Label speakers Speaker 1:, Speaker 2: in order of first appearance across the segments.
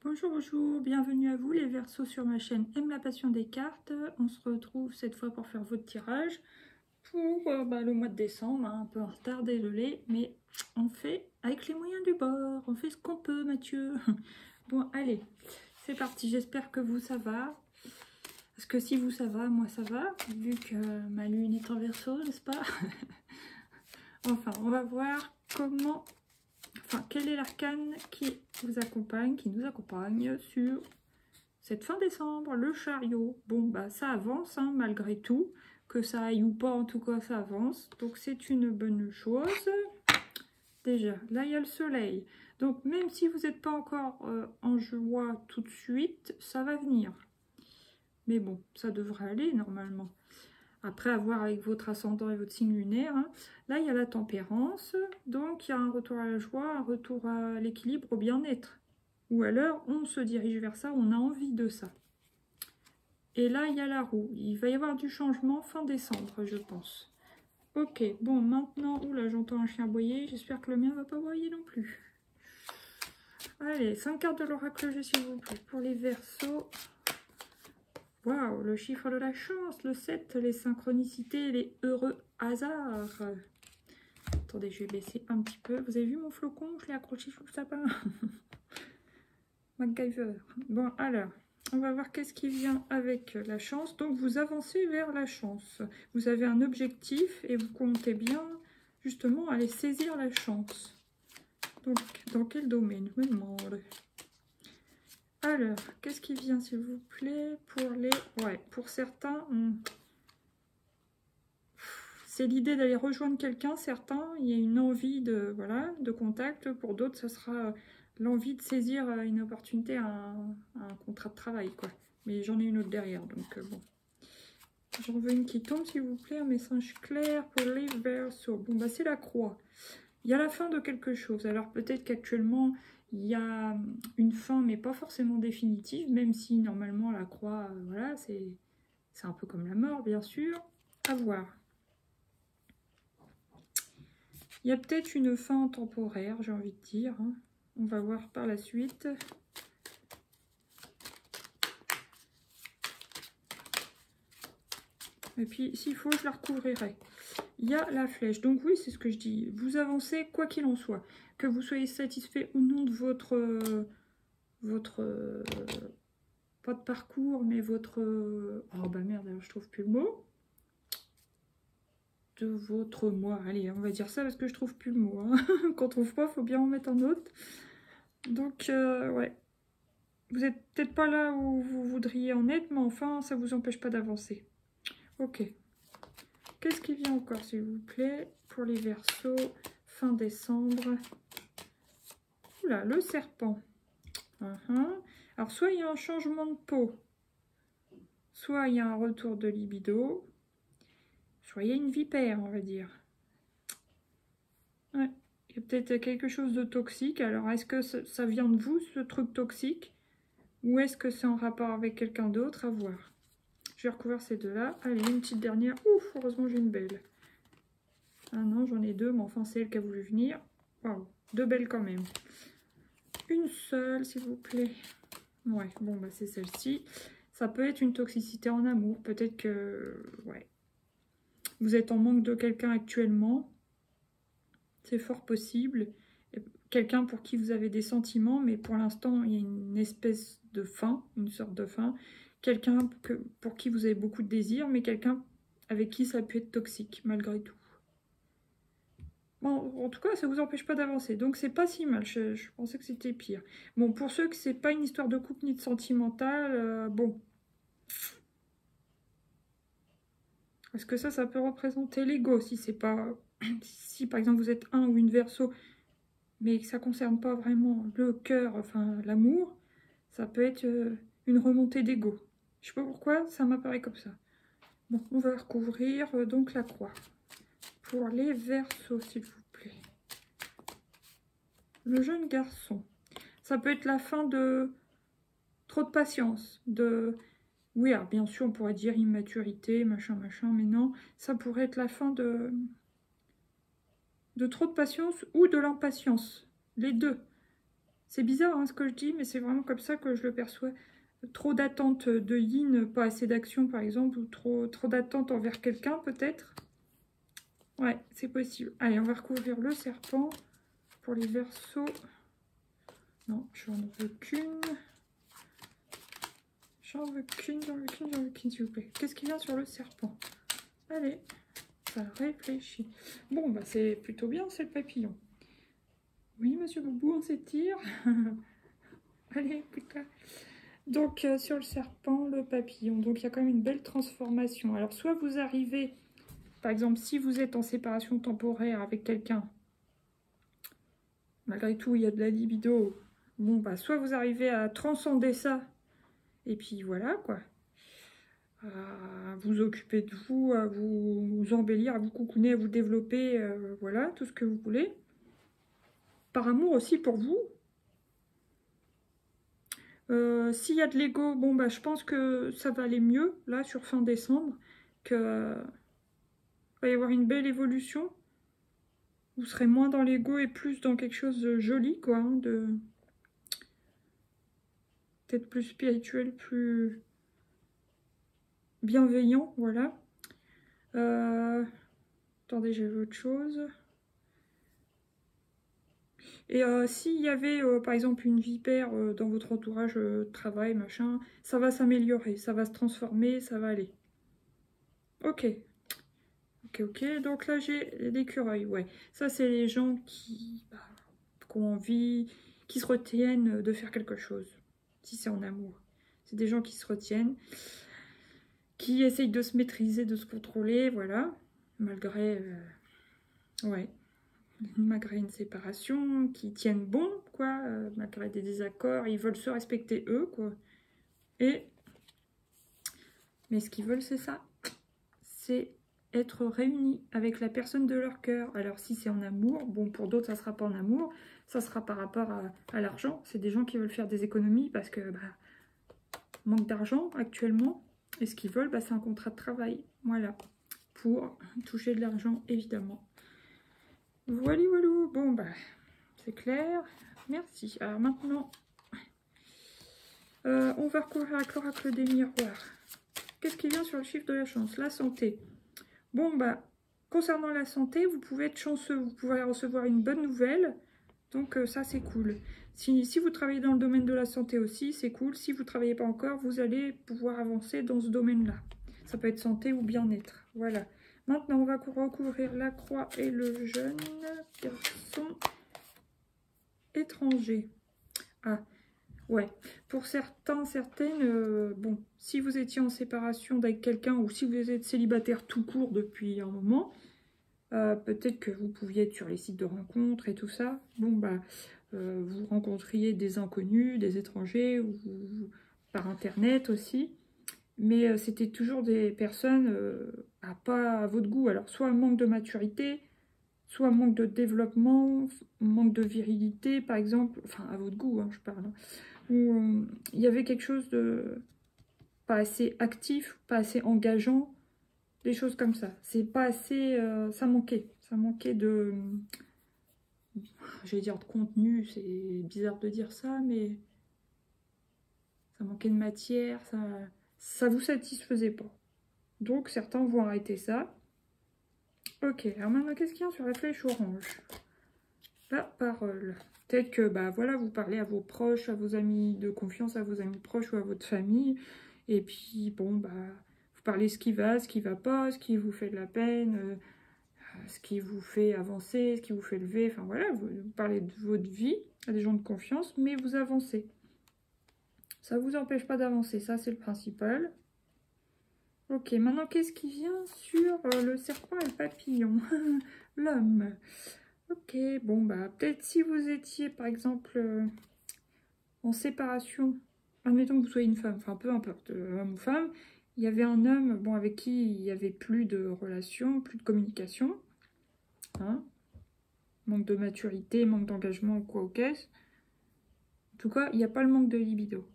Speaker 1: Bonjour, bonjour, bienvenue à vous les Verseaux sur ma chaîne Aime la passion des cartes. On se retrouve cette fois pour faire votre tirage pour le mois de décembre, hein, un peu en retard, désolé, mais on fait avec les moyens du bord, on fait ce qu'on peut Mathieu. Bon allez, c'est parti, j'espère que vous ça va, parce que si vous ça va, moi ça va, vu que ma lune est en Verseau, n'est-ce pas? Enfin, on va voir comment... Enfin, quel est l'arcane qui vous accompagne, qui nous accompagne sur cette fin décembre, le chariot. Bon, bah ça avance, hein, malgré tout. Que ça aille ou pas, en tout cas, ça avance. Donc, c'est une bonne chose. Déjà, là, il y a le soleil. Donc, même si vous n'êtes pas encore en joie tout de suite, ça va venir. Mais bon, ça devrait aller, normalement. Après, à voir avec votre ascendant et votre signe lunaire. Hein. Là, il y a la tempérance. Donc, il y a un retour à la joie, un retour à l'équilibre, au bien-être. Ou alors, on se dirige vers ça, on a envie de ça. Et là, il y a la roue. Il va y avoir du changement fin décembre, je pense. Ok, bon, maintenant... Oula, j'entends un chien aboyer. J'espère que le mien ne va pas aboyer non plus. Allez, 5 cartes de l'oracle, s'il vous plaît. Pour les Verseaux... Waouh, le chiffre de la chance, le 7, les synchronicités, les heureux hasards. Attendez, je vais baisser un petit peu. Vous avez vu mon flocon? Je l'ai accroché sous le sapin. MacGyver. Bon, alors, on va voir qu'est-ce qui vient avec la chance. Donc, vous avancez vers la chance. Vous avez un objectif et vous comptez bien, justement, aller saisir la chance. Donc, dans quel domaine? Je me demande. Alors, qu'est-ce qui vient, s'il vous plaît, pour les... Ouais, pour certains, c'est l'idée d'aller rejoindre quelqu'un. Certains, il y a une envie de, voilà, de contact. Pour d'autres, ce sera l'envie de saisir une opportunité, un contrat de travail, quoi. Mais j'en ai une autre derrière, donc bon. J'en veux une qui tombe, s'il vous plaît, un message clair pour les Verseaux. Bon, bah c'est la croix. Il y a la fin de quelque chose. Alors peut-être qu'actuellement, il y a une fin, mais pas forcément définitive, même si normalement la croix, voilà, c'est un peu comme la mort, bien sûr. À voir. Il y a peut-être une fin temporaire, j'ai envie de dire. Hein. On va voir par la suite. Et puis, s'il faut, je la recouvrirai. Il y a la flèche. Donc oui, c'est ce que je dis. Vous avancez quoi qu'il en soit. Que vous soyez satisfait ou non de votre pas de parcours, mais votre... oh bah merde, alors je trouve plus le mot. De votre moi. Allez, on va dire ça parce que je trouve plus le mot. Hein. Quand on trouve pas, il faut bien en mettre un autre. Donc, ouais. Vous n'êtes peut-être pas là où vous voudriez en être, mais enfin, ça ne vous empêche pas d'avancer. Ok. Qu'est-ce qui vient encore, s'il vous plaît, pour les Verseaux, fin décembre? Oula, le serpent. Alors, soit il y a un changement de peau, soit il y a un retour de libido, soit il y a une vipère, on va dire. Ouais. Il y a peut-être quelque chose de toxique. Alors, est-ce que ça vient de vous, ce truc toxique? Ou est-ce que c'est en rapport avec quelqu'un d'autre? À voir. Je vais recouvrir ces deux-là. Allez, une petite dernière. Ouf, heureusement, j'ai une belle. Ah non, j'en ai deux, mais enfin, c'est elle qui a voulu venir. Waouh, deux belles quand même. Une seule, s'il vous plaît. Ouais, bon, bah c'est celle-ci. Ça peut être une toxicité en amour. Peut-être que... ouais. Vous êtes en manque de quelqu'un actuellement. C'est fort possible. Quelqu'un pour qui vous avez des sentiments, mais pour l'instant, il y a une espèce de fin, une sorte de fin. Quelqu'un pour qui vous avez beaucoup de désirs, mais quelqu'un avec qui ça peut être toxique, malgré tout. Bon, en tout cas, ça ne vous empêche pas d'avancer. Donc, c'est pas si mal. Je pensais que c'était pire. Bon, pour ceux que c'est pas une histoire de couple ni de sentimental, bon. Est-ce que ça peut représenter l'ego, si c'est pas... si, par exemple, vous êtes un ou une Verseau, mais que ça ne concerne pas vraiment le cœur, enfin, l'amour, ça peut être une remontée d'ego. Je sais pas pourquoi, ça m'apparaît comme ça. Bon, on va recouvrir donc la croix. Pour les Verseaux, s'il vous plaît. Le jeune garçon. Ça peut être la fin de trop de patience. Oui, alors bien sûr, on pourrait dire immaturité, machin, machin, mais non. Ça pourrait être la fin de trop de patience ou de l'impatience. Les deux. C'est bizarre hein, ce que je dis, mais c'est vraiment comme ça que je le perçois. Trop d'attente de yin, pas assez d'action par exemple, ou trop d'attente envers quelqu'un peut-être. Ouais, c'est possible. Allez, on va recouvrir le serpent pour les Verseaux. Non, j'en veux qu'une. J'en veux qu'une, s'il vous plaît. Qu'est-ce qui vient sur le serpent? Allez, ça réfléchit. Bon, bah c'est plutôt bien, c'est le papillon. Oui, monsieur Boubou, on s'étire. Allez, putain. Donc, sur le serpent, le papillon. Donc, il y a quand même une belle transformation. Alors, soit vous arrivez, par exemple, si vous êtes en séparation temporaire avec quelqu'un, malgré tout, il y a de la libido. Bon, bah, soit vous arrivez à transcender ça, et puis voilà, quoi. À vous occuper de vous, à vous embellir, à vous coucouner, à vous développer, voilà, tout ce que vous voulez. Par amour aussi pour vous. S'il y a de l'ego, bon bah je pense que ça va aller mieux là sur fin décembre, que va y avoir une belle évolution. Vous serez moins dans l'ego et plus dans quelque chose de joli quoi, hein, de peut-être plus spirituel, plus bienveillant, voilà. Attendez, j'ai autre chose. Et s'il y avait par exemple une vipère dans votre entourage travail, machin, ça va s'améliorer, ça va se transformer, ça va aller. Ok. Ok. Donc là j'ai l'écureuil, ouais. Ça c'est les gens qui ont envie, qui se retiennent de faire quelque chose. Si c'est en amour. C'est des gens qui se retiennent, qui essayent de se maîtriser, de se contrôler, voilà. Malgré... ouais. Malgré une séparation, qui tiennent bon, quoi, malgré des désaccords, ils veulent se respecter eux, quoi. Mais ce qu'ils veulent, c'est ça. C'est être réunis avec la personne de leur cœur. Alors si c'est en amour, bon, pour d'autres, ça sera pas en amour, ça sera par rapport à l'argent. C'est des gens qui veulent faire des économies parce que, manque d'argent actuellement. Et ce qu'ils veulent, c'est un contrat de travail. Voilà. Pour toucher de l'argent, évidemment. Voilà, bon, c'est clair. Merci. Alors maintenant, on va recouvrir avec l'oracle des miroirs. Qu'est-ce qui vient sur le chiffre de la chance? La santé. Bon, concernant la santé, vous pouvez être chanceux. Vous pouvez recevoir une bonne nouvelle. Donc, ça, c'est cool. Si vous travaillez dans le domaine de la santé aussi, c'est cool. Si vous ne travaillez pas encore, vous allez pouvoir avancer dans ce domaine-là. Ça peut être santé ou bien-être. Voilà. Maintenant, on va recouvrir la croix et le jeune garçon étranger. Ah, ouais. Pour certains, certaines, bon, si vous étiez en séparation avec quelqu'un ou si vous êtes célibataire tout court depuis un moment, peut-être que vous pouviez être sur les sites de rencontres et tout ça. Bon, vous rencontriez des inconnus, des étrangers, ou par Internet aussi. Mais c'était toujours des personnes pas à votre goût. Alors, soit un manque de maturité, soit un manque de développement, manque de virilité, par exemple. Enfin, à votre goût, hein, je parle. Où il y avait quelque chose de pas assez actif, pas assez engageant, des choses comme ça. C'est pas assez... ça manquait. Ça manquait de... j'allais dire de contenu, c'est bizarre de dire ça, mais... ça manquait de matière, ça vous satisfaisait pas. Donc certains vont arrêter ça. Ok, alors maintenant qu'est-ce qu'il y a sur la flèche orange? La parole. Peut-être que voilà, vous parlez à vos proches, à vos amis de confiance, à vos amis proches ou à votre famille. Et puis bon, vous parlez ce qui va pas, ce qui vous fait de la peine, ce qui vous fait avancer, ce qui vous fait lever. Enfin voilà, vous parlez de votre vie à des gens de confiance, mais vous avancez. Ça ne vous empêche pas d'avancer, ça c'est le principal. Ok, maintenant qu'est-ce qui vient sur le serpent et le papillon? L'homme. Ok, bon peut-être si vous étiez par exemple en séparation, admettons que vous soyez une femme, enfin peu importe, homme ou femme, il y avait un homme avec qui il n'y avait plus de relation, plus de communication. Hein, manque de maturité, manque d'engagement ou quoi au caisse. En tout cas, il n'y a pas le manque de libido.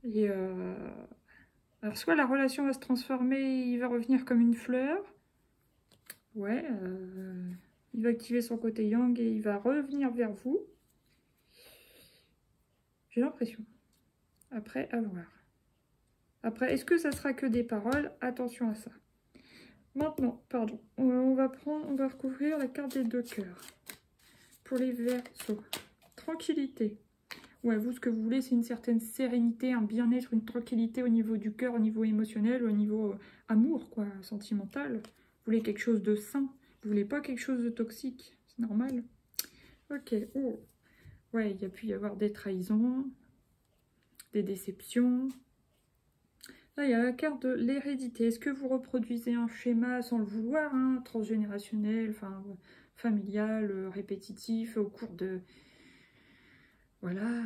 Speaker 1: Et alors, soit la relation va se transformer, il va revenir comme une fleur. Ouais, il va activer son côté yang et il va revenir vers vous. J'ai l'impression. Après, à voir. Après, est-ce que ça sera que des paroles? Attention à ça. Maintenant, pardon, on va recouvrir la carte des 2 cœurs. Pour les Verseaux. Tranquillité. Ouais, vous, ce que vous voulez, c'est une certaine sérénité, un bien-être, une tranquillité au niveau du cœur, au niveau émotionnel, au niveau amour, quoi, sentimental. Vous voulez quelque chose de sain. Vous voulez pas quelque chose de toxique. C'est normal. Ok. Oh. Ouais, il y a pu y avoir des trahisons, des déceptions. Là, il y a la carte de l'hérédité. Est-ce que vous reproduisez un schéma sans le vouloir, hein, transgénérationnel, enfin, familial, répétitif, au cours de... Voilà,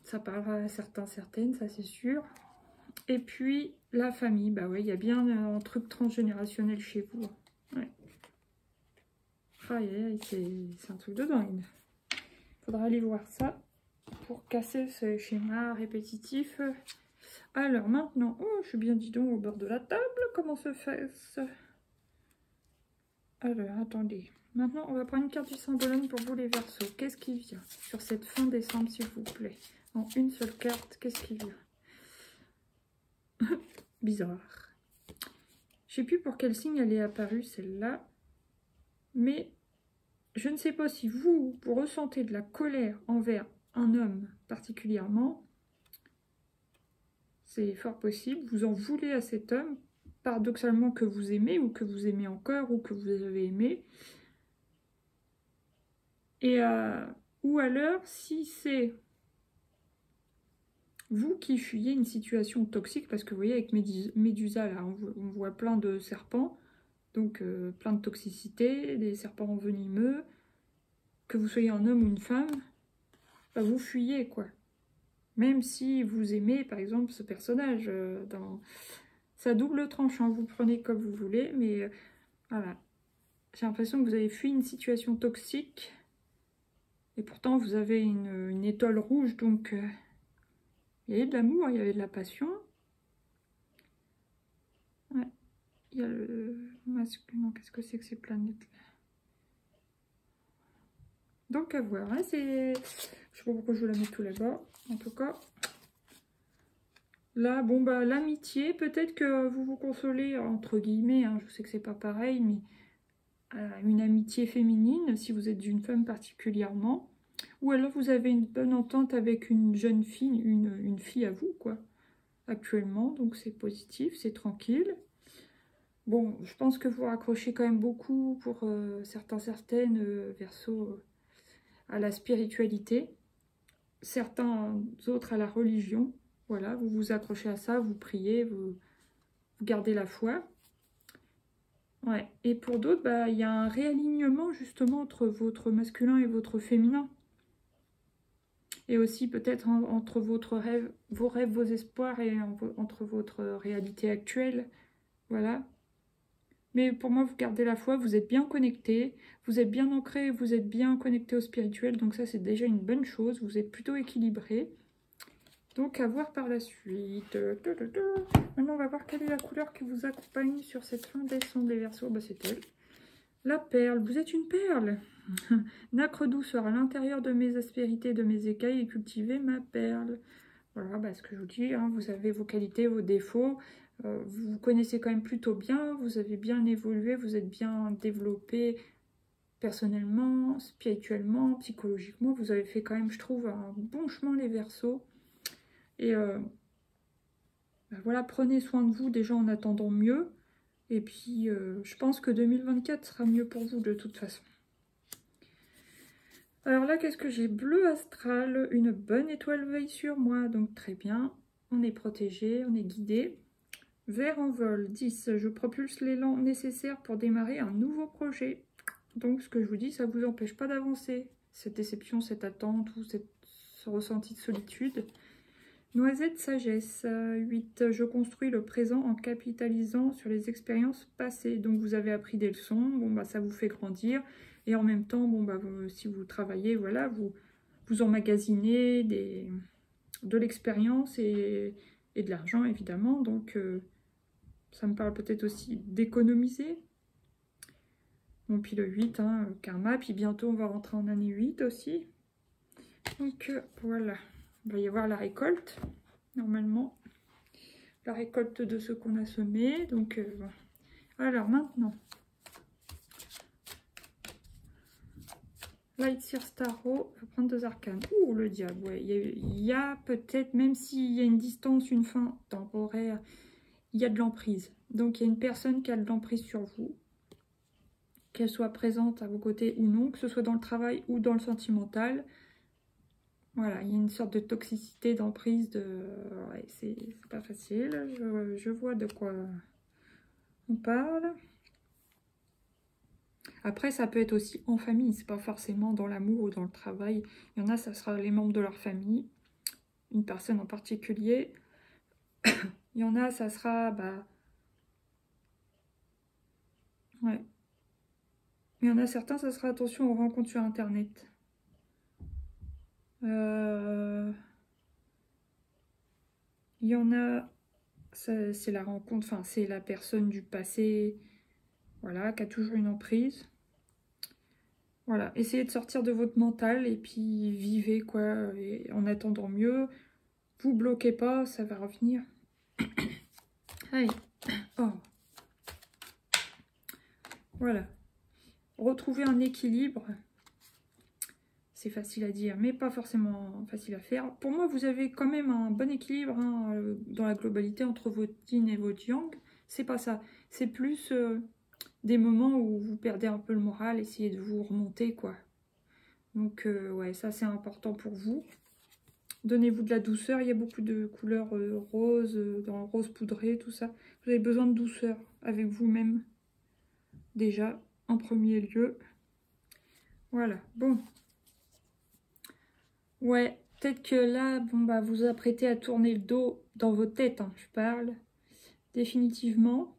Speaker 1: ça parlera à certains, certaines, ça c'est sûr. Et puis, la famille, bah ouais, il y a bien un truc transgénérationnel chez vous. Ouais. Aïe, c'est un truc de dingue. Faudra aller voir ça pour casser ce schéma répétitif. Alors maintenant, oh, je suis bien, dis donc, au bord de la table. Comment se fait ça? Alors, attendez. Maintenant, on va prendre une carte du symbole pour vous les Verseaux. Qu'est-ce qui vient sur cette fin décembre, s'il vous plaît? En une seule carte, qu'est-ce qui vient? Bizarre. Je sais plus pour quel signe elle est apparue, celle-là. Mais je ne sais pas si vous ressentez de la colère envers un homme particulièrement. C'est fort possible. Vous en voulez à cet homme, paradoxalement, que vous aimez, ou que vous aimez encore, ou que vous avez aimé. Et ou alors, si c'est vous qui fuyez une situation toxique, parce que vous voyez, avec Médusa, là, on voit plein de serpents, donc plein de toxicité, des serpents venimeux, que vous soyez un homme ou une femme, bah, vous fuyez, quoi. Même si vous aimez, par exemple, ce personnage, dans sa double tranchant, vous le prenez comme vous voulez, mais voilà. J'ai l'impression que vous avez fui une situation toxique, et pourtant vous avez une étoile rouge, donc il y avait de l'amour, il y avait de la passion. Ouais. Il y a le masculin, qu'est-ce que c'est que ces planètes-là? Donc à voir, hein, c'est... Je sais pas pourquoi je la mets tout là-bas, en tout cas. Là, bon bah l'amitié, peut-être que vous vous consolez, entre guillemets, hein, je sais que c'est pas pareil, mais une amitié féminine, si vous êtes une femme particulièrement, ou alors vous avez une bonne entente avec une jeune fille, une fille à vous, quoi, actuellement, donc c'est positif, c'est tranquille. Bon, je pense que vous raccrochez quand même beaucoup pour certaines Verseaux à la spiritualité, certains autres à la religion. Voilà, vous vous accrochez à ça, vous priez, vous gardez la foi. Ouais. Et pour d'autres, bah, il y a un réalignement justement entre votre masculin et votre féminin. Et aussi peut-être entre vos rêves, vos espoirs et entre votre réalité actuelle. Voilà. Mais pour moi, vous gardez la foi, vous êtes bien connecté, vous êtes bien ancré, vous êtes bien connecté au spirituel. Donc ça, c'est déjà une bonne chose. Vous êtes plutôt équilibré. Donc à voir par la suite. Maintenant, on va voir quelle est la couleur qui vous accompagne sur cette fin décembre, les Verseaux. Bah, c'est elle. La perle. Vous êtes une perle. Nacre douceur à l'intérieur de mes aspérités, de mes écailles et cultiver ma perle. Voilà, bah, ce que je vous dis, hein, vous avez vos qualités, vos défauts. Vous vous connaissez quand même plutôt bien, vous avez bien évolué, vous êtes bien développé personnellement, spirituellement, psychologiquement. Vous avez fait quand même, je trouve, un bon chemin, les Verseaux. Et bah voilà, prenez soin de vous déjà en attendant mieux. Et puis, je pense que 2024 sera mieux pour vous de toute façon. Alors là, qu'est-ce que j'ai? Bleu astral, une bonne étoile veille sur moi, donc très bien. On est protégé, on est guidé. Vert en vol, 10. Je propulse l'élan nécessaire pour démarrer un nouveau projet. Donc, ce que je vous dis, ça ne vous empêche pas d'avancer. Cette déception, cette attente ou ce ressenti de solitude. Noisette sagesse, 8. Je construis le présent en capitalisant sur les expériences passées. Donc, vous avez appris des leçons. Bon, bah, ça vous fait grandir. Et en même temps, bon, bah, si vous travaillez, voilà, vous emmagasinez de l'expérience et de l'argent, évidemment. Donc, ça me parle peut-être aussi d'économiser. Bon, puis le 8, hein, karma. Puis bientôt, on va rentrer en année 8 aussi. Donc, voilà. il va y avoir la récolte, normalement. La récolte de ce qu'on a semé. Donc, alors maintenant, Light Seer Starro va prendre 2 arcanes. Ouh, le diable, ouais. Il y a peut-être, même s'il y a une distance, une fin temporaire, il y a de l'emprise. Donc, il y a une personne qui a de l'emprise sur vous. Qu'elle soit présente à vos côtés ou non, que ce soit dans le travail ou dans le sentimental. Voilà, il y a une sorte de toxicité, d'emprise, ouais, c'est pas facile. Je vois de quoi on parle. Après, ça peut être aussi en famille, c'est pas forcément dans l'amour ou dans le travail. Il y en a, ça sera les membres de leur famille, une personne en particulier. Il y en a, ça sera, bah... ouais. Il y en a certains, ça sera attention aux rencontres sur Internet. Il y en a, c'est la rencontre, enfin, c'est la personne du passé, voilà, qui a toujours une emprise. Voilà, essayez de sortir de votre mental et puis vivez, quoi, et en attendant mieux. Vous bloquez pas, ça va revenir. Allez, oh. Voilà. Retrouver un équilibre. C'est facile à dire, mais pas forcément facile à faire. Pour moi, vous avez quand même un bon équilibre hein, dans la globalité entre votre yin et votre yang. C'est pas ça. C'est plus des moments où vous perdez un peu le moral, essayez de vous remonter, quoi. Donc, ouais, ça, c'est important pour vous. Donnez-vous de la douceur. Il y a beaucoup de couleurs roses, dans le rose poudré, tout ça. Vous avez besoin de douceur avec vous-même. Déjà, en premier lieu. Voilà, bon. Ouais, peut-être que là, bon bah vous vous apprêtez à tourner le dos dans vos têtes, hein, je parle. Définitivement.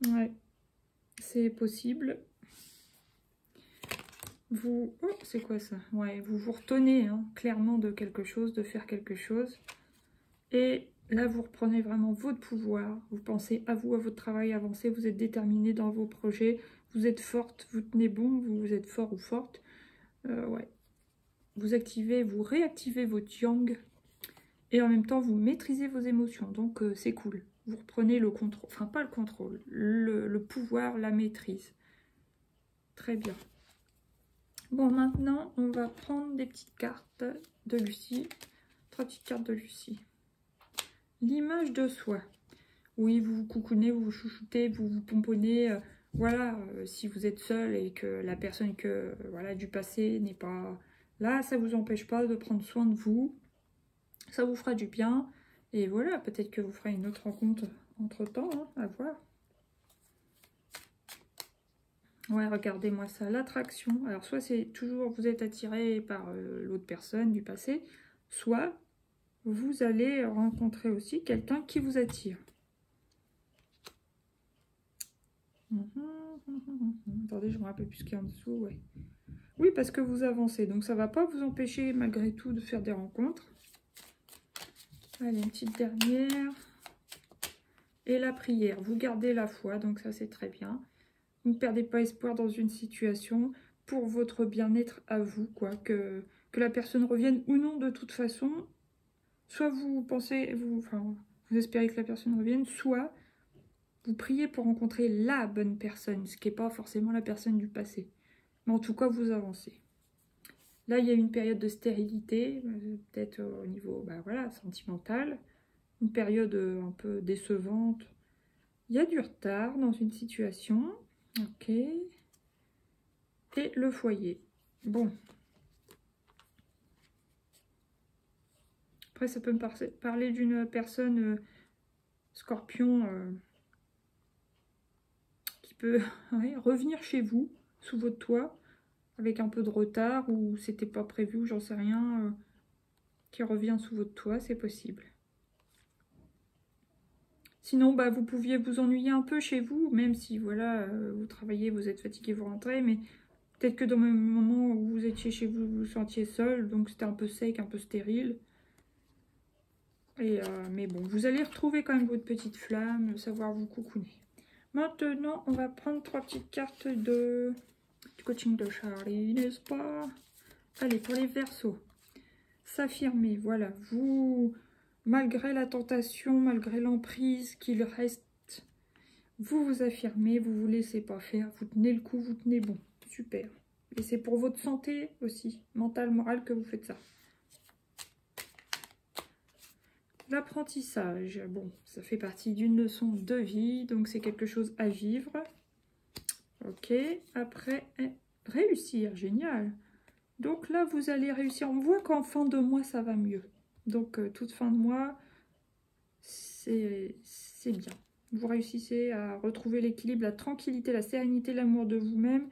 Speaker 1: Ouais, c'est possible. Vous... Oh, c'est quoi ça? Ouais, vous vous retenez hein, clairement de quelque chose, de faire quelque chose. Et là, vous reprenez vraiment votre pouvoir. Vous pensez à vous, à votre travail avancé. Vous êtes déterminé dans vos projets. Vous êtes forte, vous tenez bon, vous êtes fort ou forte. Ouais. Vous activez, vous réactivez votre yang. Et en même temps, vous maîtrisez vos émotions. Donc, c'est cool. Vous reprenez le contrôle. Enfin, pas le contrôle. Le pouvoir, la maîtrise. Très bien. Bon, maintenant, on va prendre des petites cartes de Lucie. 3 petites cartes de Lucie. L'image de soi. Oui, vous vous coucounez, vous vous chouchoutez, vous vous pomponnez. Voilà, si vous êtes seul et que la personne voilà, du passé n'est pas là, ça ne vous empêche pas de prendre soin de vous. Ça vous fera du bien. Et voilà, peut-être que vous ferez une autre rencontre entre-temps, hein, à voir. Ouais, regardez-moi ça, l'attraction. Alors, soit c'est toujours, vous êtes attiré par l'autre personne du passé, soit vous allez rencontrer aussi quelqu'un qui vous attire. Attendez, je me rappelle plus ce qu'il y a en dessous, ouais. Oui, parce que vous avancez, donc ça ne va pas vous empêcher malgré tout de faire des rencontres. Allez, une petite dernière. Et la prière, vous gardez la foi, donc ça c'est très bien. Vous ne perdez pas espoir dans une situation pour votre bien-être à vous, quoi. Que la personne revienne ou non de toute façon. Soit vous pensez, vous espérez que la personne revienne, soit vous priez pour rencontrer la bonne personne, ce qui n'est pas forcément la personne du passé. Mais en tout cas, vous avancez. Là, il y a une période de stérilité, peut-être au niveau voilà, sentimental. Une période un peu décevante. Il y a du retard dans une situation. Ok. Et le foyer. Bon. Après, ça peut me parler d'une personne scorpion qui peut revenir chez vous, sous votre toit, avec un peu de retard, ou c'était pas prévu, ou j'en sais rien, qui revient sous votre toit, c'est possible. Sinon, vous pouviez vous ennuyer un peu chez vous, même si, voilà, vous travaillez, vous êtes fatigué, vous rentrez, mais peut-être que dans le moment où vous étiez chez vous, vous vous sentiez seul, donc c'était un peu sec, un peu stérile. Et, mais bon, vous allez retrouver quand même votre petite flamme, savoir vous coucouner. Maintenant, on va prendre 3 petites cartes du coaching de Charlie, n'est-ce pas? Allez, pour les Verseaux, s'affirmer, voilà, vous, malgré la tentation, malgré l'emprise qu'il reste, vous vous affirmez, vous vous laissez pas faire, vous tenez le coup, vous tenez bon, super. Et c'est pour votre santé aussi, mentale, morale, que vous faites ça. L'apprentissage, bon, ça fait partie d'une leçon de vie, donc c'est quelque chose à vivre. Ok, après, réussir, génial. Donc là, vous allez réussir. On voit qu'en fin de mois, ça va mieux. Donc, toute fin de mois, c'est bien. Vous réussissez à retrouver l'équilibre, la tranquillité, la sérénité, l'amour de vous-même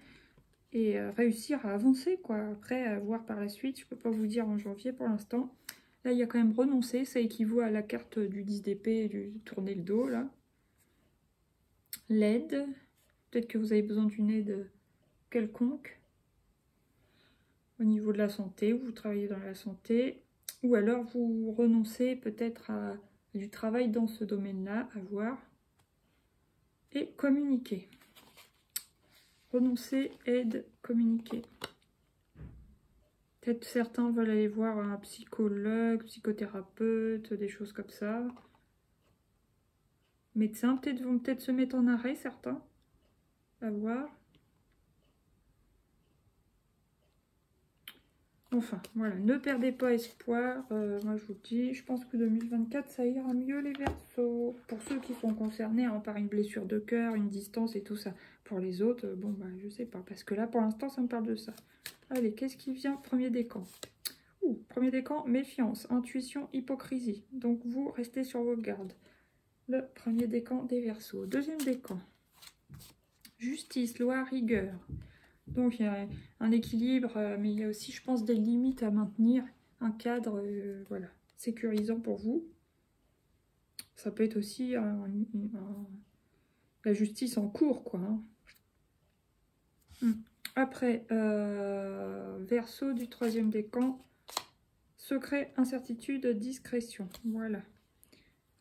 Speaker 1: et réussir à avancer, quoi. Après, à voir par la suite, je ne peux pas vous dire en janvier pour l'instant. Là, il y a quand même renoncer, ça équivaut à la carte du 10 d'épée, du tourner le dos, là. L'aide, peut-être que vous avez besoin d'une aide quelconque. Au niveau de la santé, vous travaillez dans la santé, ou alors vous renoncez peut-être à du travail dans ce domaine-là, à voir. Et communiquer. Renoncer, aide, communiquer. Peut-être certains veulent aller voir un psychologue, psychothérapeute, des choses comme ça. Médecins peut-être vont peut-être se mettre en arrêt, certains. À voir. Enfin, voilà, ne perdez pas espoir. Moi, je vous dis, je pense que 2024, ça ira mieux, les Verseaux. Pour ceux qui sont concernés hein, par une blessure de cœur, une distance et tout ça. Pour les autres, bon, bah, je sais pas. Parce que là, pour l'instant, ça me parle de ça. Allez, qu'est-ce qui vient? Premier décan. Premier décan, méfiance, intuition, hypocrisie. Donc, vous restez sur vos gardes. Le premier décan des Verseaux. Deuxième décan. Justice, loi, rigueur. Donc, il y a un équilibre, mais il y a aussi, je pense, des limites à maintenir. Un cadre, voilà, sécurisant pour vous. Ça peut être aussi la justice en cours, quoi. Hein. Après, Verseau du troisième décan. Secret, incertitude, discrétion. Voilà.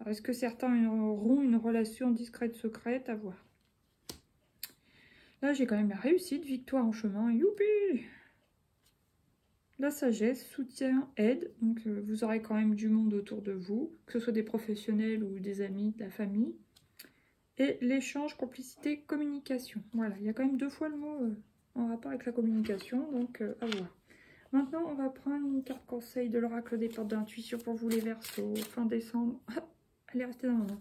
Speaker 1: Est-ce que certains auront une relation discrète, secrète? À voir. Là, j'ai quand même la réussite, victoire en chemin. Youpi! La sagesse, soutien, aide. Donc, vous aurez quand même du monde autour de vous, que ce soit des professionnels ou des amis, de la famille. Et l'échange, complicité, communication. Voilà, il y a quand même 2 fois le mot en rapport avec la communication, donc à voir. Maintenant, on va prendre une carte conseil de l'oracle des portes d'intuition pour vous les Verseaux, fin décembre. Elle est restée dans mon main.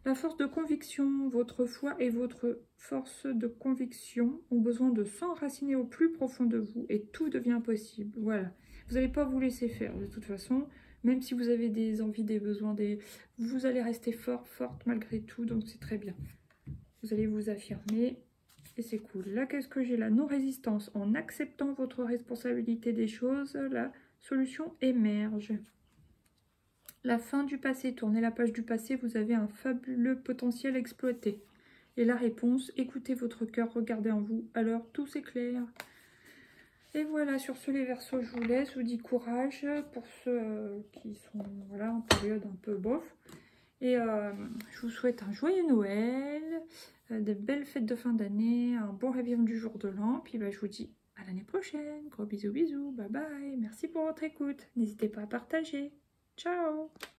Speaker 1: La force de conviction, votre foi et votre force de conviction ont besoin de s'enraciner au plus profond de vous et tout devient possible. Voilà. Vous n'allez pas vous laisser faire de toute façon, même si vous avez des envies, des besoins, vous allez rester fort, forte malgré tout, donc c'est très bien. Vous allez vous affirmer et c'est cool. Là, qu'est-ce que j'ai? La non-résistance. En acceptant votre responsabilité des choses, la solution émerge. La fin du passé, tournez la page du passé, vous avez un fabuleux potentiel exploité. Et la réponse, écoutez votre cœur, regardez en vous, alors tout s'éclaire. Et voilà, sur ce les Verseaux, je vous laisse, je vous dis courage pour ceux qui sont voilà, en période un peu bof. Et je vous souhaite un joyeux Noël, de belles fêtes de fin d'année, un bon réveillon du jour de l'an. Puis bah, je vous dis à l'année prochaine, gros bisous bisous, bye bye, merci pour votre écoute, n'hésitez pas à partager. Ciao!